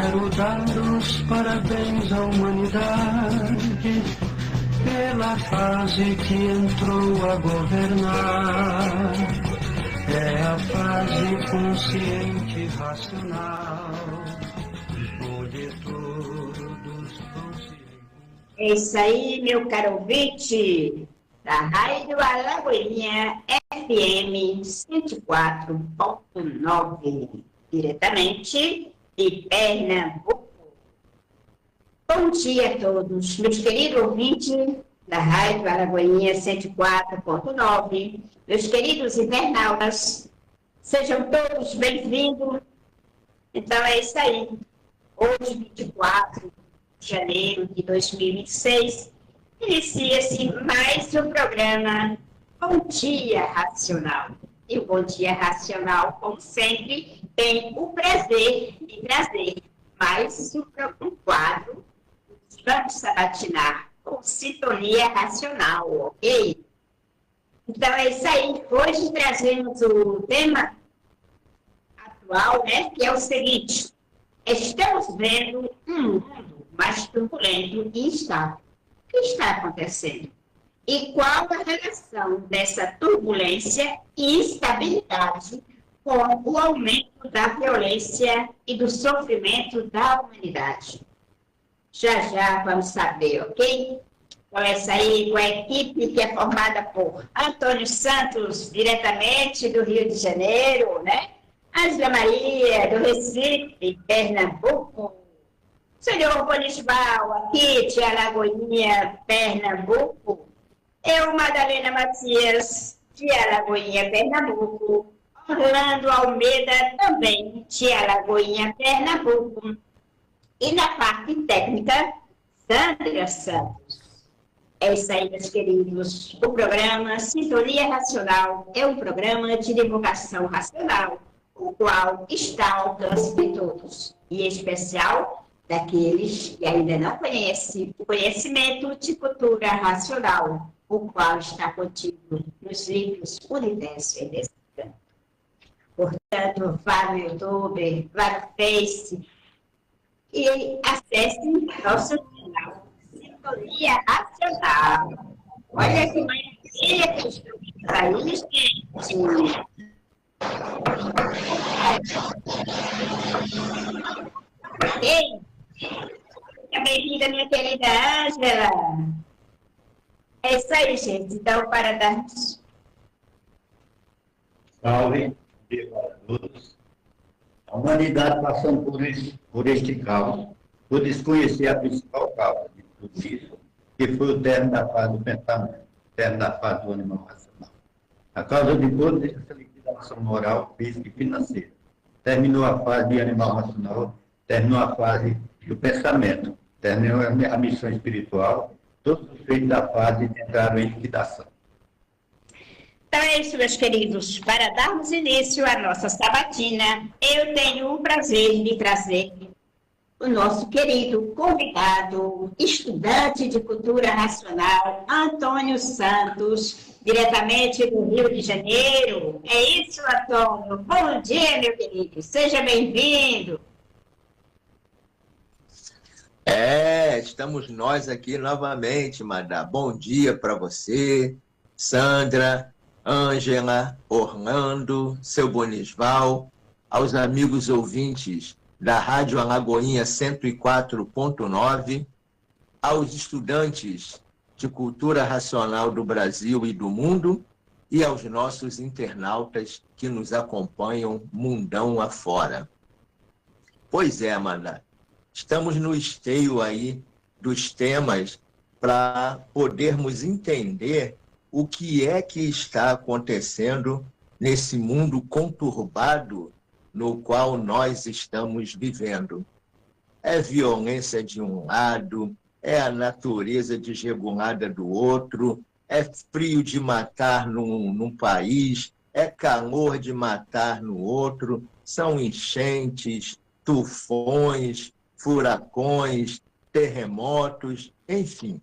quero dar os parabéns à humanidade pela fase que entrou a governar. É a fase consciente, racional, onde todos vão se... É isso aí, meu caro ouvinte, da Rádio Alagoinha FM 104.9, diretamente de Pernambuco. Bom dia a todos, meus queridos ouvintes da Rádio Alagoinha 104.9, meus queridos internautas, sejam todos bem-vindos. Então é isso aí, hoje 24 de janeiro de 2026, inicia-se mais um programa Bom Dia Racional. E o Bom Dia Racional, como sempre, tem o prazer de trazer mais um quadro Vamos Sabatinar com Sintonia Racional, ok? Então é isso aí. Hoje trazemos o tema atual, né, que é o seguinte: estamos vendo um mundo mais turbulento e instável. O que está acontecendo? E qual a relação dessa turbulência e instabilidade com o aumento da violência e do sofrimento da humanidade? Já vamos saber, ok? Com essa aí, com a equipe que é formada por Antônio Santos, diretamente do Rio de Janeiro, né? Ângela Maria, do Recife, Pernambuco. Senhor Bonisval, aqui de Alagoinha, Pernambuco. Eu, Madalena Matias, de Alagoinha, Pernambuco. Orlando Almeida, também de Alagoinha, Pernambuco. E na parte técnica, Sandra Santos. É isso aí, meus queridos. O programa Sintonia Racional é um programa de divulgação racional, o qual está ao alcance de todos, e em especial daqueles que ainda não conhecem o conhecimento de cultura racional, o qual está contido nos livros Universo e Descanso. Portanto, vá no YouTube, vá no Face e acesse nosso canal Sintonia Racional. Olha que maravilha que estamos aí, gente. Ok? Seja bem-vinda, minha querida Ângela. É isso aí, gente. Então, para darmos... Salve, dia para todos. A humanidade passando por este caos, por desconhecer a principal causa de tudo isso, que foi o término da fase do pensamento, o término da fase do animal racional. A causa de toda essa liquidação moral, física e financeira. Terminou a fase de animal racional, terminou a fase do pensamento, terminou a missão espiritual, todos os feitos da fase entraram em liquidação. Então é isso, meus queridos. Para darmos início à nossa sabatina, eu tenho o prazer de trazer o nosso querido convidado, estudante de cultura racional, Antônio Santos, diretamente do Rio de Janeiro. É isso, Antônio. Bom dia, meu querido. Seja bem-vindo. Estamos nós aqui novamente, Madá. Bom dia para você, Sandra, Ângela, Orlando, seu Bonisval, aos amigos ouvintes da Rádio Alagoinha 104.9, aos estudantes de cultura racional do Brasil e do mundo e aos nossos internautas que nos acompanham mundão afora. Pois é, Madá. Estamos no esteio aí dos temas para podermos entender o que é que está acontecendo nesse mundo conturbado no qual nós estamos vivendo. É violência de um lado, é a natureza desregulada do outro, é frio de matar num país, é calor de matar no outro, são enchentes, tufões, furacões, terremotos, enfim,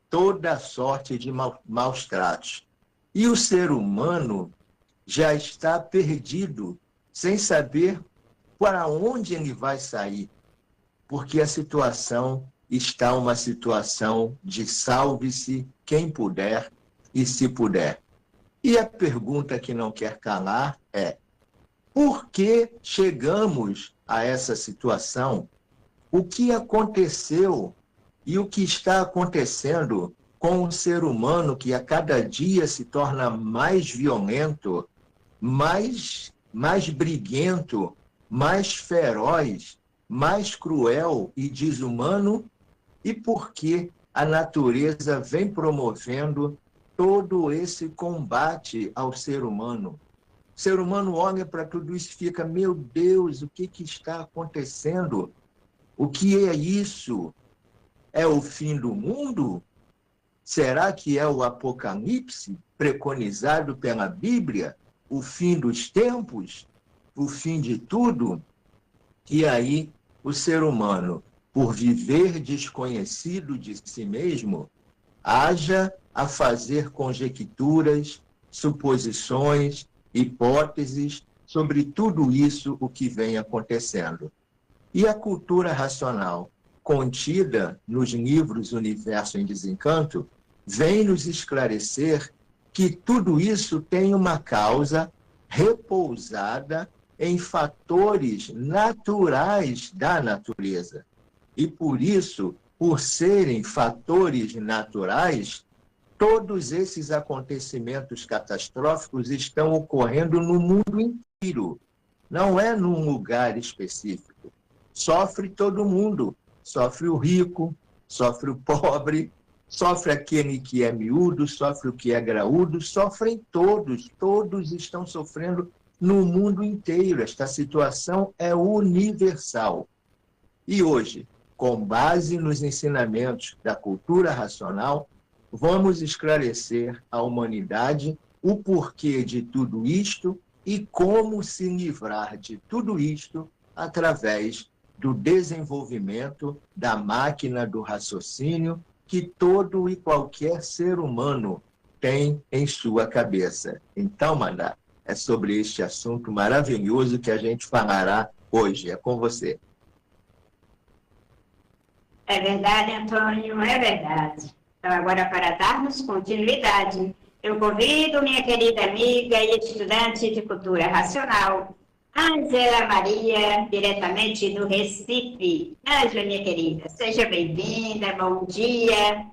toda sorte de maus tratos. E o ser humano já está perdido, sem saber para onde ele vai sair. porque a situação está uma situação de salve-se quem puder e se puder. E a pergunta que não quer calar é: por que chegamos a essa situação? O que aconteceu e o que está acontecendo com o ser humano que a cada dia se torna mais violento, mais briguento, mais feroz, mais cruel e desumano? E por que a natureza vem promovendo todo esse combate ao ser humano? O ser humano olha para tudo isso e fica: meu Deus, o que está acontecendo? O que é isso? É o fim do mundo? Será que é o apocalipse preconizado pela Bíblia? O fim dos tempos? O fim de tudo? E aí, o ser humano, por viver desconhecido de si mesmo, haja a fazer conjecturas, suposições, hipóteses sobre tudo isso o que vem acontecendo. E a cultura racional, contida nos livros Universo em Desencanto, vem nos esclarecer que tudo isso tem uma causa repousada em fatores naturais da natureza. E por isso, por serem fatores naturais, todos esses acontecimentos catastróficos estão ocorrendo no mundo inteiro. Não é num lugar específico. Sofre todo mundo. Sofre o rico, sofre o pobre, sofre aquele que é miúdo, sofre o que é graúdo, sofrem todos. Todos estão sofrendo no mundo inteiro. Esta situação é universal. E hoje, com base nos ensinamentos da cultura racional, vamos esclarecer à humanidade o porquê de tudo isto e como se livrar de tudo isto através do desenvolvimento da máquina do raciocínio que todo e qualquer ser humano tem em sua cabeça. Então, Mandá, é sobre este assunto maravilhoso que a gente falará hoje. É com você. É verdade, Antônio, é verdade. Então, agora, para darmos continuidade, eu convido minha querida amiga e estudante de cultura racional, Ângela Maria, diretamente do Recife. Ângela, minha querida, seja bem-vinda, bom dia.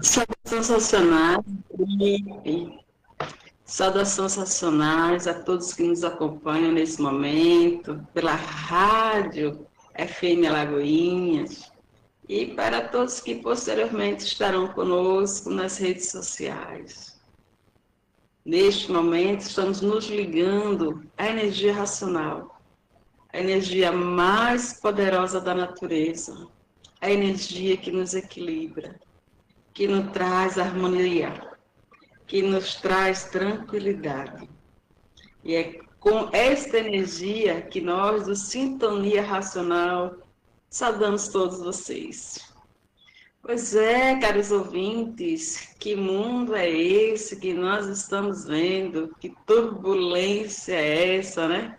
Saudações racionais, saudações racionais a todos que nos acompanham nesse momento, pela rádio FM Alagoinhas, e para todos que posteriormente estarão conosco nas redes sociais. Neste momento, estamos nos ligando à energia racional, a energia mais poderosa da natureza, a energia que nos equilibra, que nos traz harmonia, que nos traz tranquilidade. E é com esta energia que nós, do Sintonia Racional, saudamos todos vocês. Pois é, caros ouvintes, que mundo é esse que nós estamos vendo? Que turbulência é essa, né?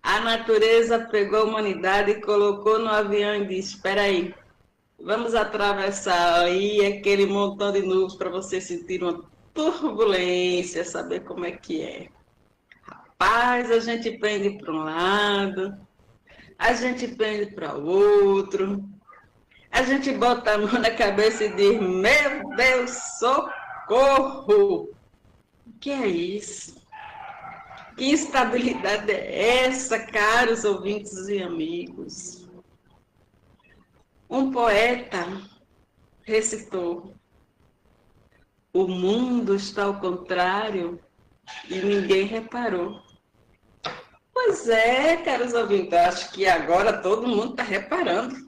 A natureza pegou a humanidade e colocou no avião e disse: espera aí, vamos atravessar aí aquele montão de nuvens para você sentir uma turbulência, saber como é que é. Rapaz, a gente pende para um lado, a gente pende para o outro, a gente bota a mão na cabeça e diz: meu Deus, socorro! O que é isso? Que instabilidade é essa, caros ouvintes e amigos? Um poeta recitou: o mundo está ao contrário e ninguém reparou. Pois é, caros ouvintes, acho que agora todo mundo está reparando.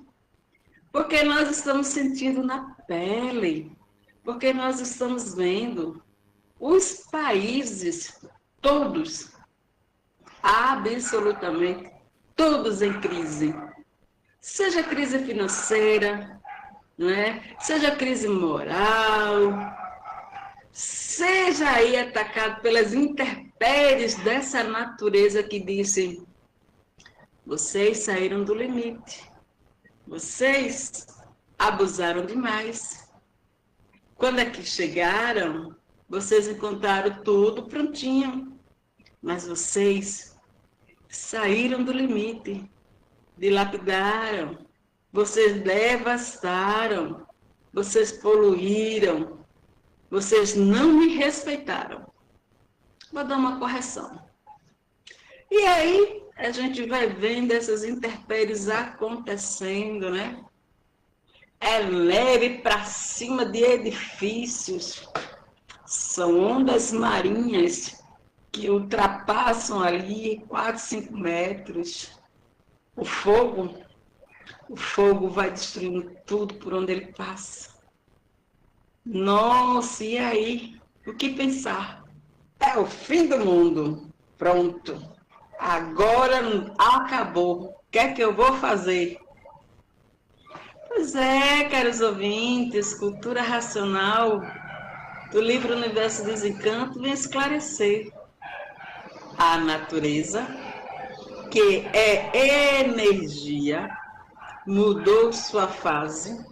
Porque nós estamos sentindo na pele, porque nós estamos vendo os países todos, absolutamente todos em crise. Seja crise financeira, né? Seja crise moral, seja aí atacado pelas intempéries dessa natureza que dizem: Vocês saíram do limite. Vocês abusaram demais. Quando aqui chegaram, vocês encontraram tudo prontinho. Mas vocês saíram do limite, dilapidaram, vocês devastaram, vocês poluíram, vocês não me respeitaram. Vou dar uma correção. E aí, a gente vai vendo essas intempéries acontecendo, né? É leve para cima de edifícios, são ondas marinhas que ultrapassam ali 4, 5 metros. O fogo vai destruindo tudo por onde ele passa. Nossa, e aí? O que pensar? É o fim do mundo. Pronto. Agora acabou. O que é que eu vou fazer? Pois é, caros ouvintes, Cultura Racional do livro Universo Desencanto vem esclarecer. A natureza, que é energia, mudou sua fase,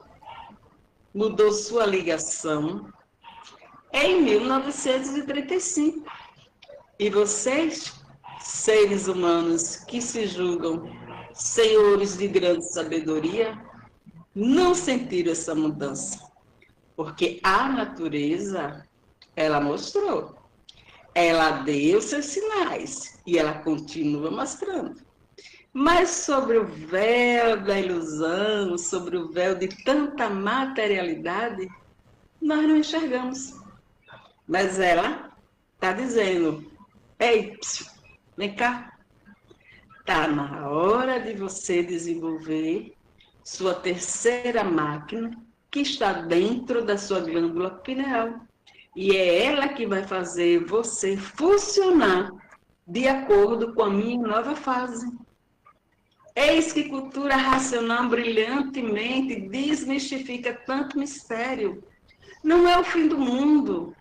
mudou sua ligação em 1935. E vocês, seres humanos que se julgam senhores de grande sabedoria, não sentiram essa mudança. Porque a natureza, ela mostrou. Ela deu seus sinais e ela continua mostrando. Mas sobre o véu da ilusão, sobre o véu de tanta materialidade, nós não enxergamos. Mas ela está dizendo, ei, vem cá. Está na hora de você desenvolver sua terceira máquina, que está dentro da sua glândula pineal. E é ela que vai fazer você funcionar de acordo com a minha nova fase. Eis que Cultura Racional brilhantemente desmistifica tanto mistério. Não é o fim do mundo,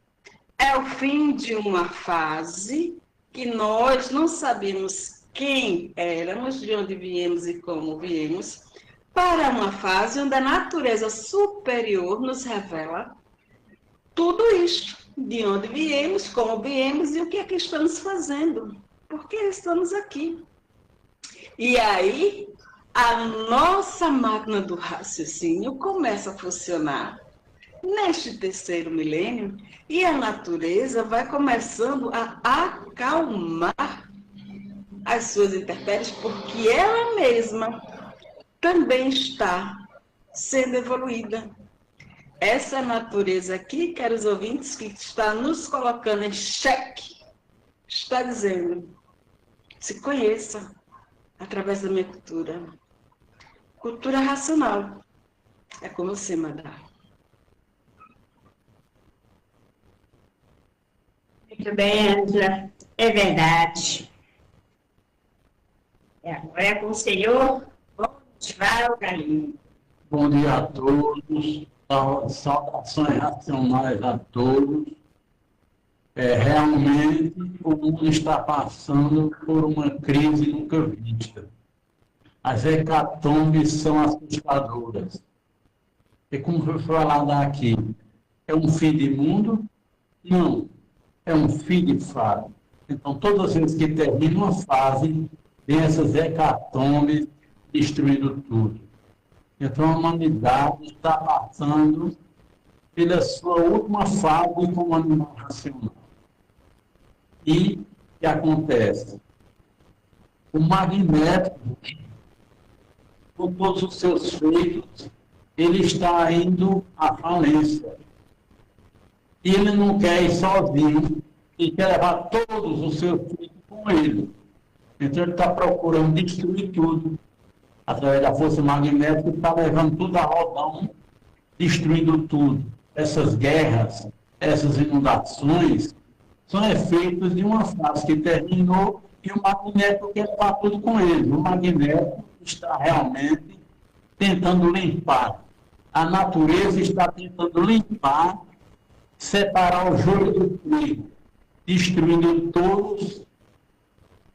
é o fim de uma fase que nós não sabemos quem éramos, de onde viemos e como viemos, para uma fase onde a natureza superior nos revela tudo isto, de onde viemos, como viemos e o que é que estamos fazendo, porque estamos aqui. E aí, a nossa máquina do raciocínio começa a funcionar neste terceiro milênio e a natureza vai começando a acalmar as suas intempéries, porque ela mesma também está sendo evoluída. Essa natureza aqui, caros ouvintes, que está nos colocando em xeque, está dizendo, se conheça através da minha cultura. Cultura racional. É com você, Madá. Muito bem, Ângela. É verdade. Agora é com o senhor Osvaldo Galinho. Bom dia a todos. Saudações racionais a todos. Realmente, o mundo está passando por uma crise nunca vista. As hecatombes são assustadoras. E como foi falado aqui, é um fim de mundo? Não, é um fim de fase. Então, todas as vezes que termina uma fase, tem essas hecatombes destruindo tudo. Então, a humanidade está passando pela sua última fase como animal racional. E o que acontece? O magnético, com todos os seus feitos, ele está indo à falência. E ele não quer ir sozinho, ele quer levar todos os seus feitos com ele. Então, ele está procurando destruir tudo. Através da força magnética, está levando tudo a rodão, destruindo tudo. Essas guerras, essas inundações, são efeitos de uma fase que terminou e o magnético quer levar tudo com ele. O magnético está realmente tentando limpar. A natureza está tentando limpar, separar o joio do trigo, destruindo todos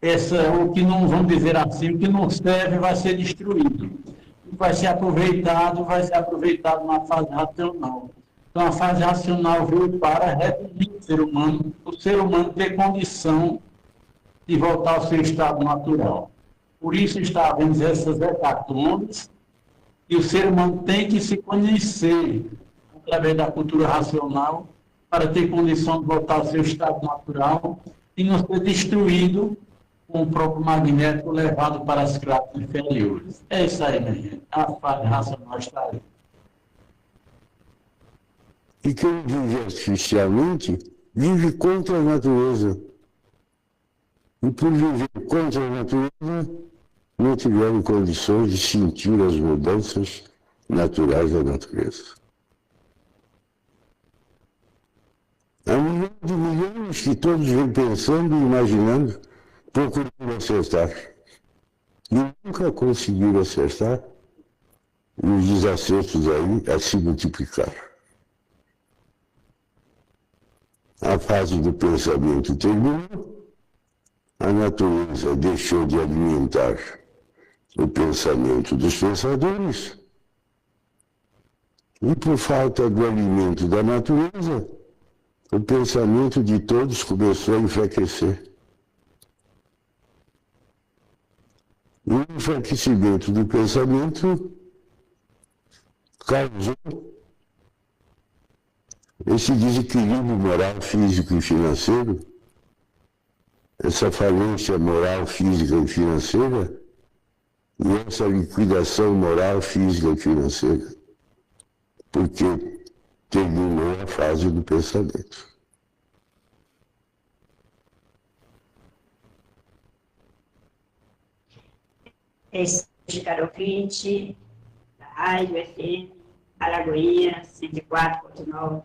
o que não, vamos dizer assim, o que não serve vai ser destruído. O que vai ser aproveitado na fase racional. Então, a fase racional veio para reduzir o ser humano ter condição de voltar ao seu estado natural. Por isso está havendo essas hecatombes, e o ser humano tem que se conhecer através da cultura racional para ter condição de voltar ao seu estado natural e não ser destruído com o próprio magnético levado para as classes inferiores. É isso aí, minha gente. A fase racional está aí. E quem vive artificialmente vive contra a natureza. E por viver contra a natureza, não tiveram condições de sentir as mudanças naturais da natureza. Há milhões de milhões que todos vêm pensando e imaginando, procurando acertar. E nunca conseguiram acertar, e os desacertos aí se multiplicaram. A fase do pensamento terminou, a natureza deixou de alimentar o pensamento dos pensadores, e por falta do alimento da natureza, o pensamento de todos começou a enfraquecer. E o enfraquecimento do pensamento causou esse desequilíbrio moral, físico e financeiro, essa falência moral, física e financeira, e essa liquidação moral, física e financeira, porque terminou a fase do pensamento. Esse caro ouvinte da Rádio FM Alagoinhas 104.9.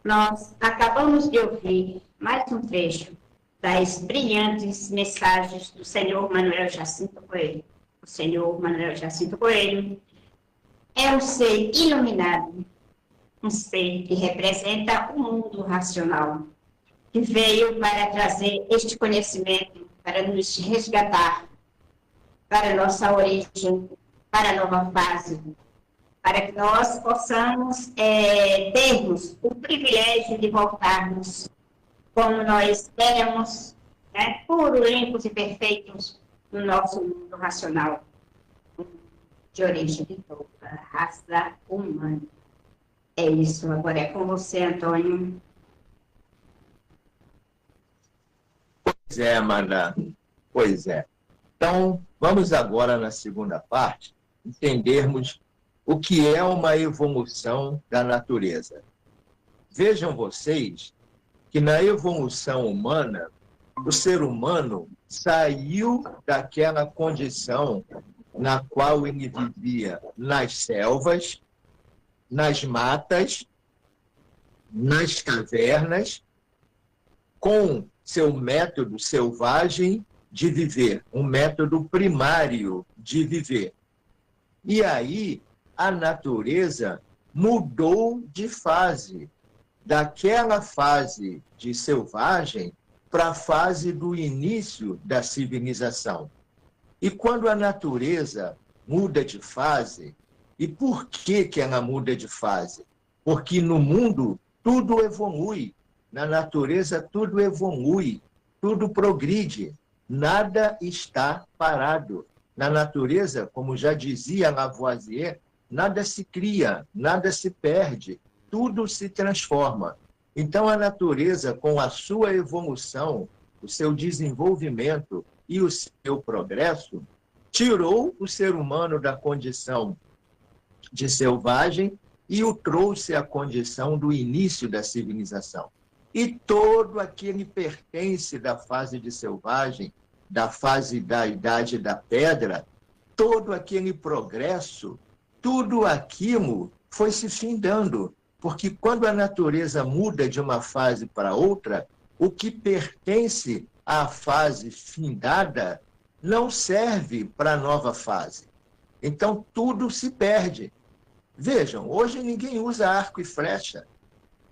Nós acabamos de ouvir mais um trecho das brilhantes mensagens do senhor Manuel Jacinto Coelho. O senhor Manuel Jacinto Coelho é um ser iluminado, um ser que representa o mundo racional, que veio para trazer este conhecimento, para nos resgatar para a nossa origem, para a nova fase, para que nós possamos termos o privilégio de voltarmos como nós éramos, né, puros, limpos e perfeitos no nosso mundo racional, de origem de toda a raça humana. É isso, agora é com você, Antônio. Pois é, Amanda, pois é. Então, vamos agora, na segunda parte, entendermos o que é uma evolução da natureza. Vejam vocês que na evolução humana, o ser humano saiu daquela condição na qual ele vivia nas selvas, nas matas, nas cavernas, com seu método selvagem de viver, um método primário de viver. E aí, a natureza mudou de fase, daquela fase de selvagem para a fase do início da civilização. E quando a natureza muda de fase, e por que ela muda de fase? Porque no mundo tudo evolui, na natureza tudo evolui, tudo progride. Nada está parado. Na natureza, como já dizia Lavoisier, nada se cria, nada se perde, tudo se transforma. Então, a natureza, com a sua evolução, o seu desenvolvimento e o seu progresso, tirou o ser humano da condição de selvagem e o trouxe à condição do início da civilização. E todo aquele pertence da fase de selvagem, da fase da idade da pedra, todo aquele progresso, tudo aquilo foi se findando, porque quando a natureza muda de uma fase para outra, o que pertence à fase findada não serve para a nova fase. Então, tudo se perde. Vejam, hoje ninguém usa arco e flecha.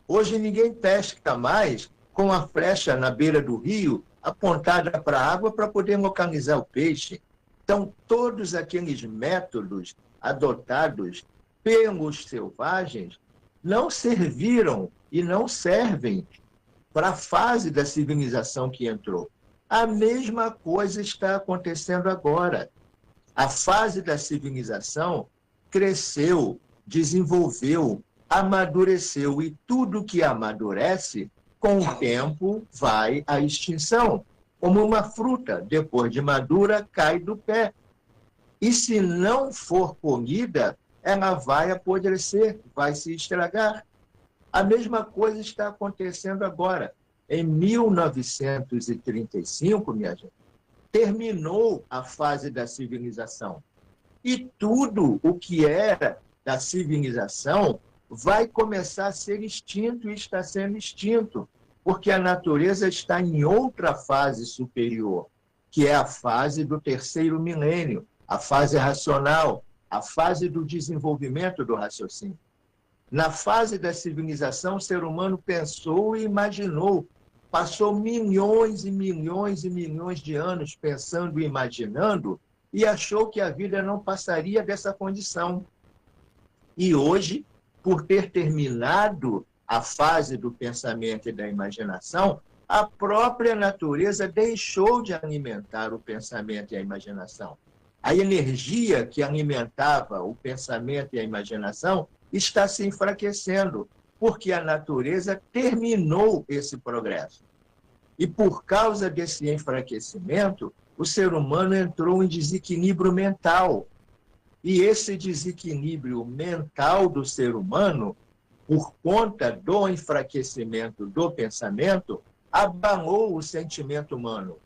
Hoje ninguém pesca mais com a flecha na beira do rio apontada para a água para poder localizar o peixe. Então, todos aqueles métodos adotados pelos selvagens não serviram e não servem para a fase da civilização que entrou. A mesma coisa está acontecendo agora. A fase da civilização cresceu, desenvolveu, amadureceu, e tudo que amadurece, com o tempo, vai à extinção. Como uma fruta, depois de madura, cai do pé. E se não for comida, ela vai apodrecer, vai se estragar. A mesma coisa está acontecendo agora. Em 1935, minha gente, terminou a fase da civilização. E tudo o que era da civilização vai começar a ser extinto e está sendo extinto, porque a natureza está em outra fase superior, que é a fase do terceiro milênio, a fase racional, a fase do desenvolvimento do raciocínio. Na fase da civilização, o ser humano pensou e imaginou, passou milhões e milhões e milhões de anos pensando e imaginando, e achou que a vida não passaria dessa condição. E hoje, por ter terminado a fase do pensamento e da imaginação, a própria natureza deixou de alimentar o pensamento e a imaginação. A energia que alimentava o pensamento e a imaginação está se enfraquecendo, porque a natureza terminou esse progresso. E por causa desse enfraquecimento, o ser humano entrou em desequilíbrio mental. E esse desequilíbrio mental do ser humano, por conta do enfraquecimento do pensamento, abalou o sentimento humano.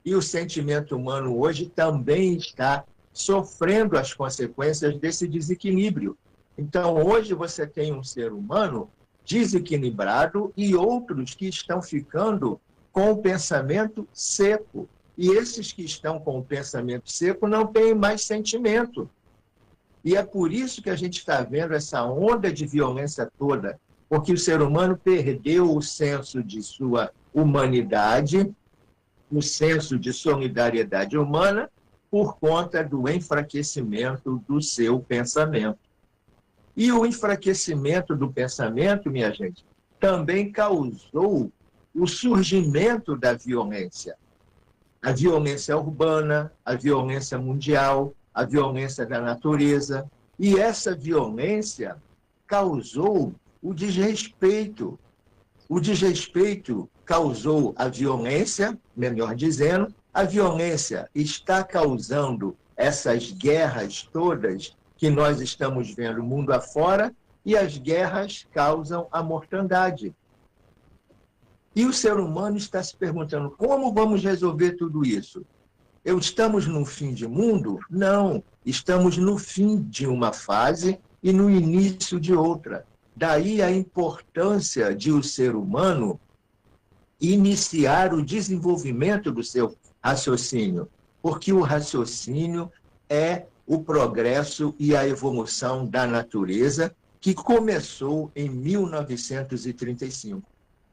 E o sentimento humano hoje também está sofrendo as consequências desse desequilíbrio. Então, hoje você tem um ser humano desequilibrado e outros que estão ficando com o pensamento seco. E esses que estão com o pensamento seco não têm mais sentimento. E é por isso que a gente está vendo essa onda de violência toda, porque o ser humano perdeu o senso de sua humanidade, o senso de solidariedade humana, por conta do enfraquecimento do seu pensamento. E o enfraquecimento do pensamento, minha gente, também causou o surgimento da violência. A violência urbana, a violência mundial, a violência da natureza. E essa violência causou o desrespeito. O desrespeito causou a violência, melhor dizendo, a violência está causando essas guerras todas que nós estamos vendo mundo afora, e as guerras causam a mortandade. E o ser humano está se perguntando, como vamos resolver tudo isso? Estamos no fim de mundo? Não, estamos no fim de uma fase e no início de outra. Daí a importância de o ser humano iniciar o desenvolvimento do seu raciocínio, porque o raciocínio é o progresso e a evolução da natureza que começou em 1935.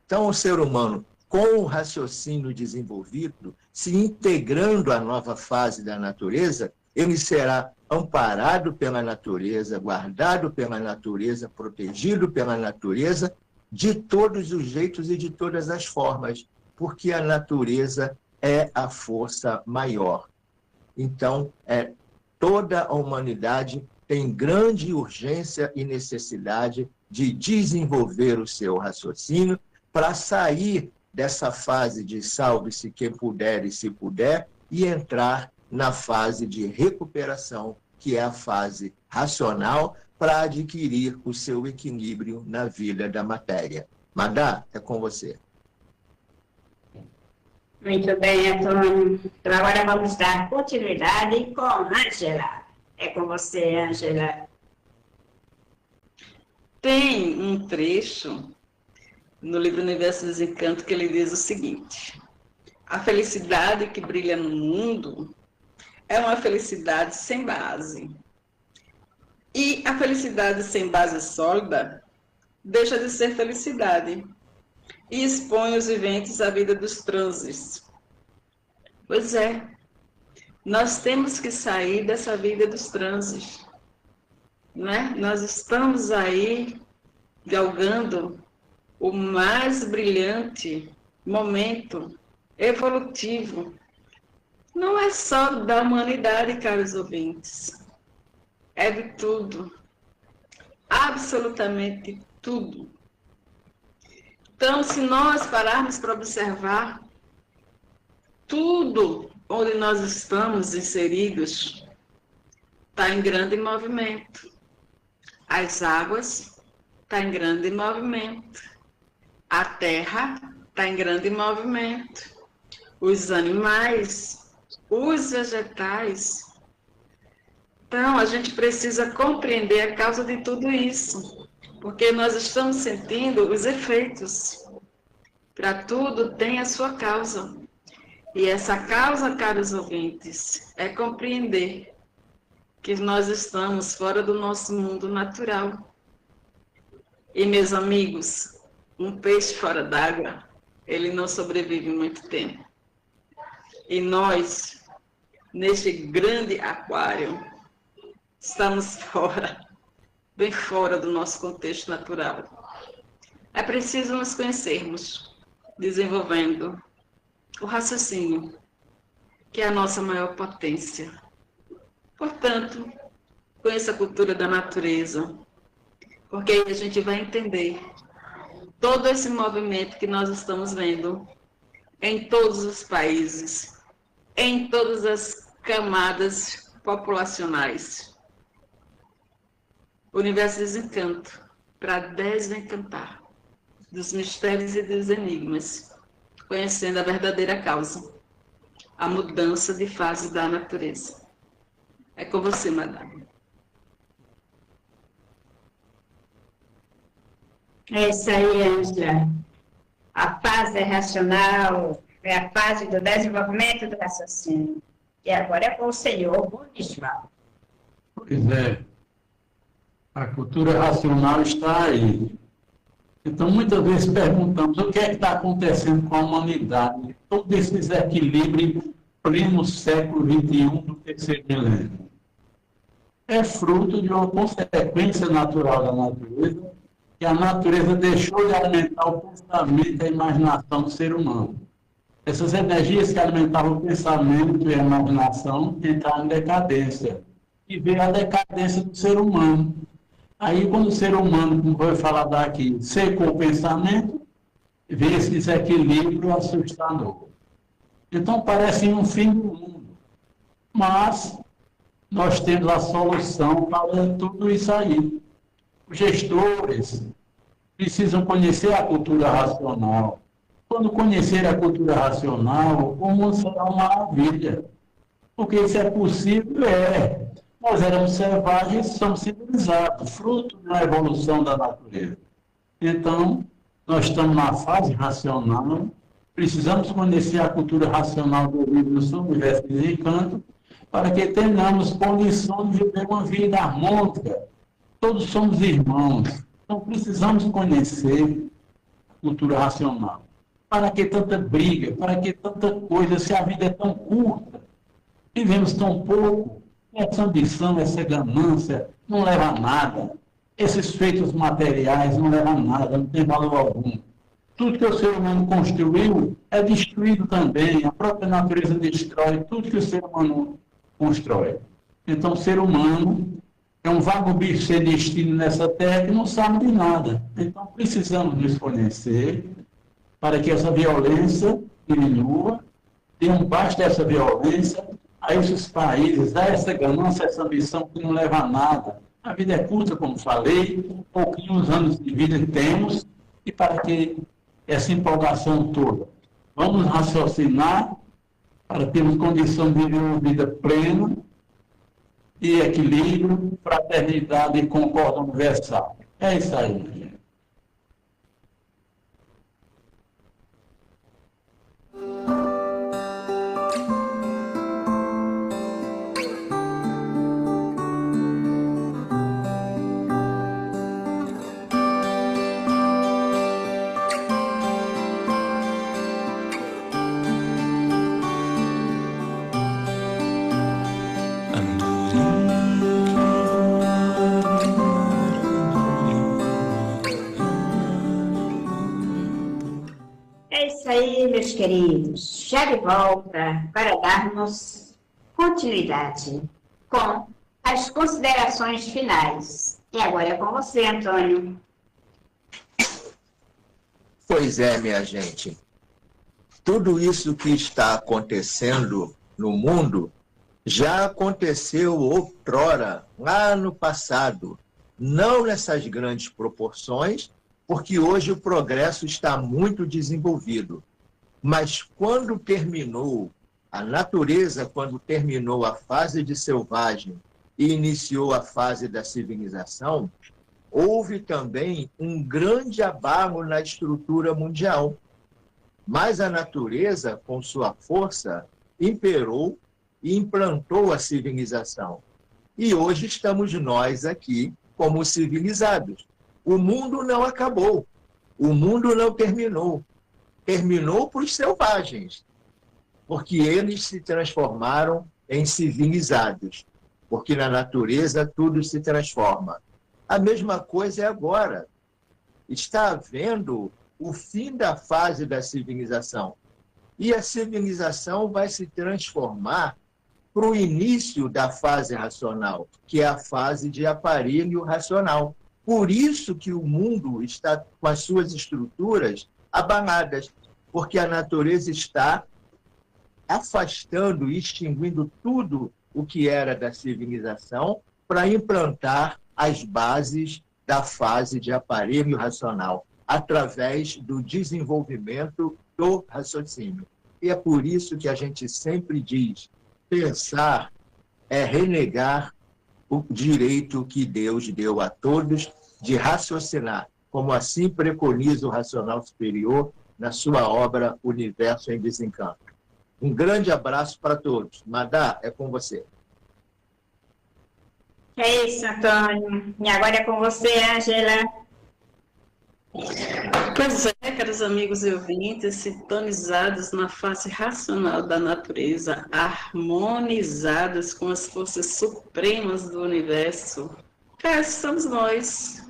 Então, o ser humano, com o raciocínio desenvolvido, se integrando à nova fase da natureza, ele será amparado pela natureza, guardado pela natureza, protegido pela natureza, de todos os jeitos e de todas as formas, porque a natureza é a força maior. Então, toda a humanidade tem grande urgência e necessidade de desenvolver o seu raciocínio para sair dessa fase de salve-se quem puder e se puder e entrar na fase de recuperação, que é a fase racional, para adquirir o seu equilíbrio na vida da matéria. Madá, é com você. Muito bem, Antônio. Então, agora vamos dar continuidade com Ângela. É com você, Ângela. Tem um trecho no livro Universo dos Encantos que ele diz o seguinte: a felicidade que brilha no mundo é uma felicidade sem base. E a felicidade sem base sólida deixa de ser felicidade e expõe os viventes à vida dos transes. Pois é, nós temos que sair dessa vida dos transes, né? Nós estamos aí galgando o mais brilhante momento evolutivo. Não é só da humanidade, caros ouvintes, é de tudo, absolutamente tudo. Então, se nós pararmos para observar, tudo onde nós estamos inseridos está em grande movimento. As águas estão em grande movimento. A terra está em grande movimento. Os animais, os vegetais. Então, a gente precisa compreender a causa de tudo isso, porque nós estamos sentindo os efeitos. Para tudo tem a sua causa. E essa causa, caros ouvintes, é compreender que nós estamos fora do nosso mundo natural. E, meus amigos, um peixe fora d'água, ele não sobrevive muito tempo. E nós, neste grande aquário, estamos fora, bem fora do nosso contexto natural. É preciso nos conhecermos, desenvolvendo o raciocínio, que é a nossa maior potência. Portanto, conheça a cultura da natureza, porque aí a gente vai entender todo esse movimento que nós estamos vendo em todos os países, em todas as camadas populacionais. O universo desencanto para desencantar dos mistérios e dos enigmas, conhecendo a verdadeira causa, a mudança de fase da natureza. É com você, madame. É isso aí, Ângela. A fase racional é a fase do desenvolvimento do raciocínio. E agora é com o senhor Bonisval. Pois é. A cultura racional está aí. Então, muitas vezes perguntamos o que é que está acontecendo com a humanidade, todo esse desequilíbrio em pleno século XXI do terceiro milênio. É fruto de uma consequência natural da natureza, que a natureza deixou de alimentar o pensamento e a imaginação do ser humano. Essas energias que alimentavam o pensamento e a imaginação entraram em decadência. E veio a decadência do ser humano. Aí, quando o ser humano, como foi falar daqui, secou o pensamento, veio esse desequilíbrio assustador. Então, parece um fim do mundo. Mas nós temos a solução para tudo isso aí. Os gestores precisam conhecer a cultura racional. Quando conhecer a cultura racional, o mundo será uma maravilha. Porque isso é possível, Nós éramos selvagens, somos civilizados, fruto da evolução da natureza. Então, nós estamos na fase racional, precisamos conhecer a cultura racional do livro do universo de encanto, para que tenhamos condições de viver uma vida harmônica. Todos somos irmãos, então precisamos conhecer a cultura racional. Para que tanta briga, para que tanta coisa, se a vida é tão curta, vivemos tão pouco? Essa ambição, essa ganância não leva a nada. Esses feitos materiais não levam a nada, não tem valor algum. Tudo que o ser humano construiu é destruído também. A própria natureza destrói tudo que o ser humano constrói. Então, o ser humano é um vago bicho sem destino nessa terra que não sabe de nada. Então, precisamos nos conhecer para que essa violência diminua, dê um basta dessa violência a esses países, a essa ganância, essa ambição que não leva a nada. A vida é curta, como falei, pouquinhos anos de vida temos, e para que essa empolgação toda? Vamos raciocinar para termos condição de viver uma vida plena, de equilíbrio, fraternidade e concórdia universal. É isso aí, minha gente. meus queridos, já de volta para darmos continuidade com as considerações finais. E agora é com você, Antônio. Pois é, minha gente. Tudo isso que está acontecendo no mundo já aconteceu outrora, lá no passado. Não nessas grandes proporções, porque hoje o progresso está muito desenvolvido. Mas quando terminou a natureza, quando terminou a fase de selvagem e iniciou a fase da civilização, houve também um grande abalo na estrutura mundial. Mas a natureza, com sua força, imperou e implantou a civilização. E hoje estamos nós aqui como civilizados. O mundo não acabou, o mundo não terminou. Terminou para os selvagens, porque eles se transformaram em civilizados, porque na natureza tudo se transforma. A mesma coisa é agora. Está havendo o fim da fase da civilização. E a civilização vai se transformar para o início da fase racional, que é a fase de aparelho racional. Por isso que o mundo está com as suas estruturas abaladas, porque a natureza está afastando e extinguindo tudo o que era da civilização para implantar as bases da fase de aparelho racional, através do desenvolvimento do raciocínio. E é por isso que a gente sempre diz, pensar é renegar o direito que Deus deu a todos de raciocinar, como assim preconiza o racional superior na sua obra Universo em Desencanto. Um grande abraço para todos. Madá, é com você. É isso, Antônio. E agora é com você, Ângela. Pois é, caros amigos e ouvintes, sintonizados na face racional da natureza, harmonizados com as forças supremas do universo, cá estamos nós,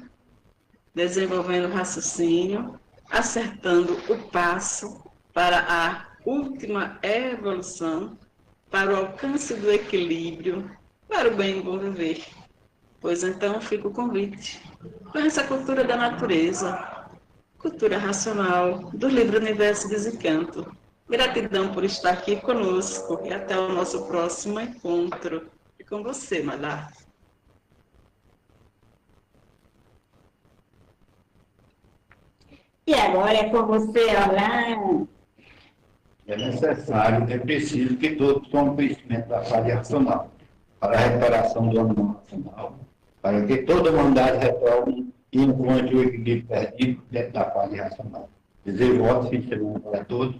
desenvolvendo o raciocínio, acertando o passo para a última evolução, para o alcance do equilíbrio, para o bem e bom viver. Pois então fica o convite. Conheça a cultura da natureza, cultura racional, do livro Universo Desencanto. Gratidão por estar aqui conosco e até o nosso próximo encontro. E com você, Madá. E agora é com você, Orlando. É necessário, é preciso que todos tomem conhecimento da fase racional, para a reparação do ânimo racional, para que toda a humanidade retorne e encontre o equilíbrio perdido dentro da fase racional. Desejo um ótimo fim de semana para todos.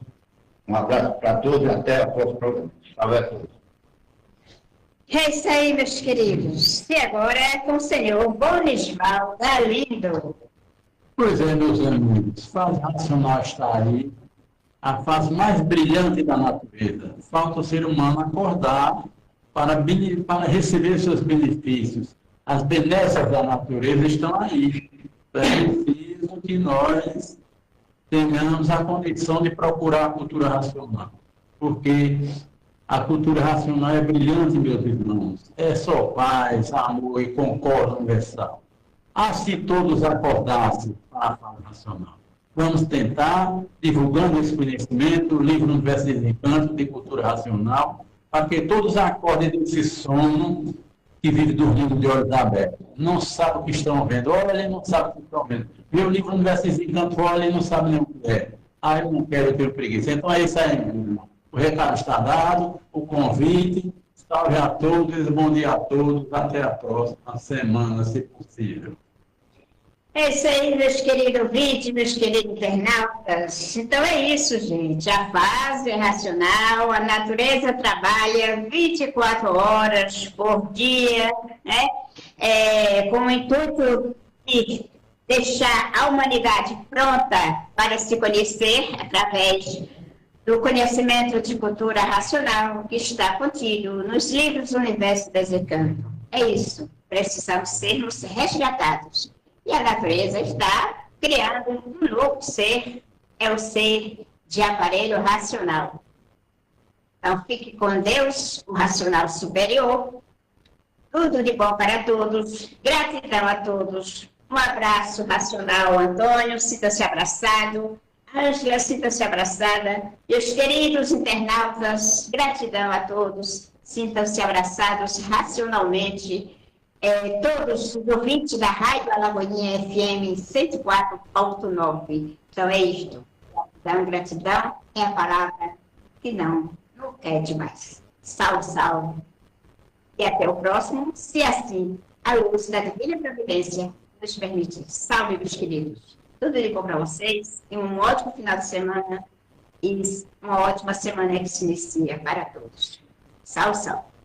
Um abraço para todos e até o próximo programa. Salve a todos. É isso aí, meus queridos. E agora é com o senhor Bonisval Galindo. Pois é, meus amigos, a fase racional está aí, a fase mais brilhante da natureza. Falta o ser humano acordar para receber seus benefícios. As benesses da natureza estão aí. É preciso que nós tenhamos a condição de procurar a cultura racional. Porque a cultura racional é brilhante, meus irmãos. É só paz, amor e concórdia universal. Se todos acordassem para a fase racional. Vamos tentar, divulgando esse conhecimento, o livro Universo de Desencanto, de cultura racional, para que todos acordem desse sono que vive dormindo de olhos abertos. Não sabe o que estão vendo. Olha, ele não sabe o que estão vendo. Vê o livro Universo de Desencanto, olha, ele não sabe nem o que é. Eu não quero, eu tenho preguiça. Então é isso aí, meu irmão. O recado está dado, o convite. Salve a todos, bom dia a todos. Até a próxima semana, se possível. É isso aí, meus queridos ouvintes, meus queridos internautas. Então é isso, gente. A fase é racional, a natureza trabalha 24 horas por dia, né? Com o intuito de deixar a humanidade pronta para se conhecer através do conhecimento de cultura racional que está contido nos livros do Universo Desencanto. É isso. Precisamos sermos resgatados. E a natureza está criando um novo ser, é o ser de aparelho racional. Então, fique com Deus, o racional superior. Tudo de bom para todos. Gratidão a todos. Um abraço racional, Antônio. Sinta-se abraçado. Ângela, sinta-se abraçada. E os queridos internautas, gratidão a todos. Sintam-se abraçados racionalmente. Todos os ouvintes da Rádio Alagoinha FM 104.9. Então é isto. Gratidão é a palavra que não quer demais. Salve, salve. E até o próximo, se assim a luz da Divina Providência nos permitir. Salve, meus queridos. Tudo de bom para vocês e um ótimo final de semana e uma ótima semana que se inicia para todos. Salve, salve.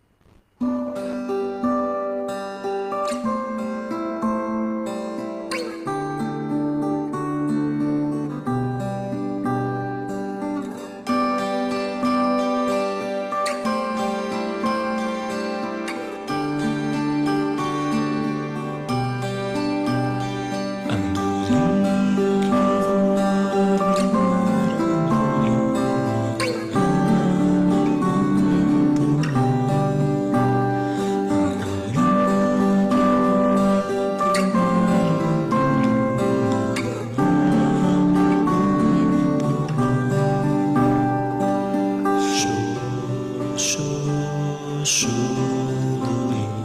Show, andorinha.